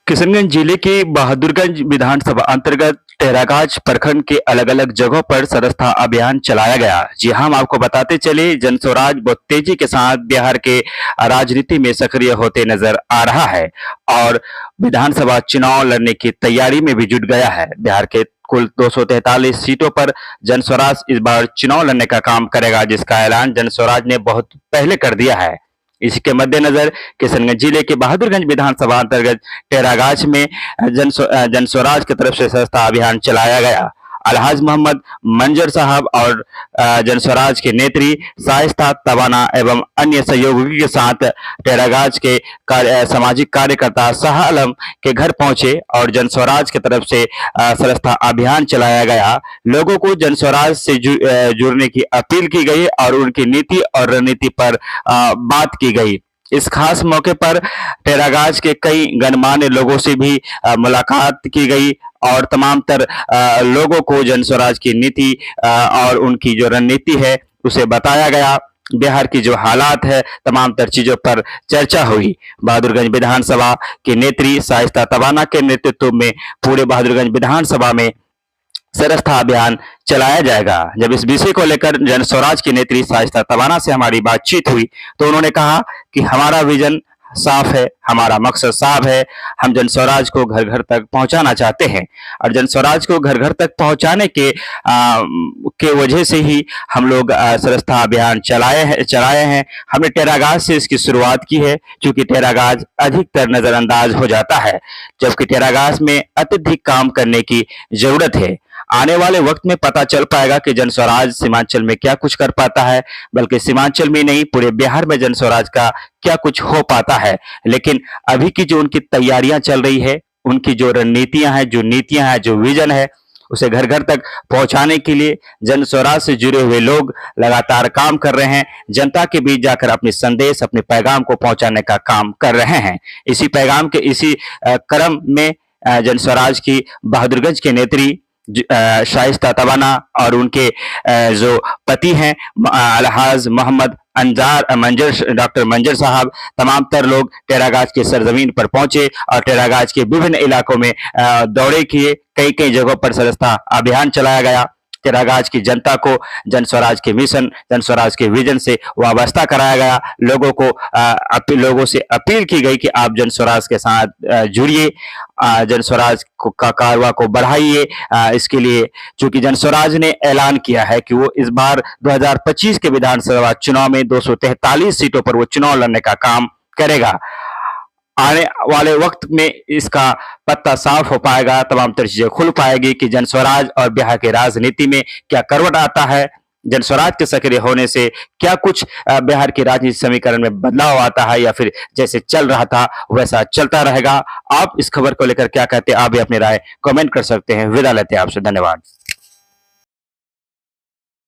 किशनगंज जिले के बहादुरगंज विधानसभा अंतर्गत टेरागाछ प्रखंड के अलग-अलग जगहों पर सदस्यता अभियान चलाया गया। जी हाँ, हम आपको बताते चले, जनस्वराज बहुत तेजी के साथ बिहार के राजनीति में सक्रिय होते नजर आ रहा है और विधानसभा चुनाव लड़ने की तैयारी में भी जुट गया है। बिहार के कुल 243 सीटों पर जनस्वराज इस बार चुनाव लड़ने का काम करेगा, जिसका ऐलान जनस्वराज ने बहुत पहले कर दिया है। इसी के मद्देनजर किशनगंज जिले के बहादुरगंज विधानसभा अंतर्गत टेरागाछ में जनस्वराज की तरफ से सदस्यता अभियान चलाया गया। अलहाज मोहम्मद मंजर साहब और जनस्वराज के नेत्री शाइस्ता तबाना एवं अन्य सहयोगियों के साथ टेरागाछ के सामाजिक कार्यकर्ता शाह आलम के घर पहुंचे और जनस्वराज की तरफ से सदस्यता अभियान चलाया गया। लोगों को जनस्वराज से जुड़ने की अपील की गई और उनकी नीति और रणनीति पर बात की गई। इस खास मौके पर टेरागाछ के कई गणमान्य लोगों से भी मुलाकात की गई और तमाम लोगों को जनस्वराज की नीति और उनकी जो रणनीति है उसे बताया गया। बिहार की जो हालात है, तमाम तर चीजों पर चर्चा हुई। बहादुरगंज विधानसभा की नेत्री शाइस्ता तबाना के नेतृत्व में पूरे बहादुरगंज विधानसभा में सदस्यता अभियान चलाया जाएगा। जब इस विषय को लेकर जनस्वराज की नेत्री शाइस्ता तबाना से हमारी बातचीत हुई तो उन्होंने कहा कि हमारा विजन साफ है, हमारा मकसद साफ है, हम जनस्वराज को घर घर तक पहुंचाना चाहते हैं और जनस्वराज को घर घर तक पहुंचाने के वजह से ही हम लोग सदस्यता अभियान चलाए हैं। हमने टेरागाछ से इसकी शुरुआत की है, क्योंकि टेरागाछ अधिकतर नजरअंदाज हो जाता है, जबकि टेरागाछ में अत्यधिक काम करने की जरूरत है। आने वाले वक्त में पता चल पाएगा कि जनस्वराज सीमांचल में क्या कुछ कर पाता है, बल्कि सीमांचल में नहीं पूरे बिहार में जनस्वराज का क्या कुछ हो पाता है। लेकिन अभी की जो उनकी तैयारियां चल रही है, उनकी जो रणनीतियां हैं, जो नीतियां हैं, जो विजन है, उसे घर घर तक पहुंचाने के लिए जनस्वराज से जुड़े हुए लोग लगातार काम कर रहे हैं। जनता के बीच जाकर अपने संदेश, अपने पैगाम को पहुंचाने का काम कर रहे हैं। इसी पैगाम के इसी क्रम में जनस्वराज की बहादुरगंज के नेत्री शाइस्ता तबाना और उनके जो पति हैं अलहाज मोहम्मद डॉक्टर मंजर साहब, तमाम तर लोग टेरागाछ के सरजमीन पर पहुंचे और टेरागाछ के विभिन्न इलाकों में दौरे किए। कई कई जगहों पर सदस्यता अभियान चलाया गया। टेरागाछ की जनता को जनस्वराज के मिशन, जनस्वराज के विजन से वाबस्ता कराया गया। लोगों से अपील की गई कि आप जनस्वराज के साथ जुड़िए, जनस्वराज का कारवा को बढ़ाइए। इसके लिए चूंकि जनस्वराज ने ऐलान किया है कि वो इस बार 2025 के विधानसभा चुनाव में 243 सीटों पर वो चुनाव लड़ने का काम करेगा। आने वाले वक्त में इसका पत्ता साफ हो पाएगा, तमाम तर चीजें खुल पाएगी कि जनस्वराज और बिहार के राजनीति में क्या करवट आता है, जनस्वराज के सक्रिय होने से क्या कुछ बिहार के राजनीतिक समीकरण में बदलाव आता है, या फिर जैसे चल रहा था वैसा चलता रहेगा। आप इस खबर को लेकर क्या कहते हैं, आप भी अपनी राय कमेंट कर सकते हैं। विदा लेते हैं आपसे, धन्यवाद।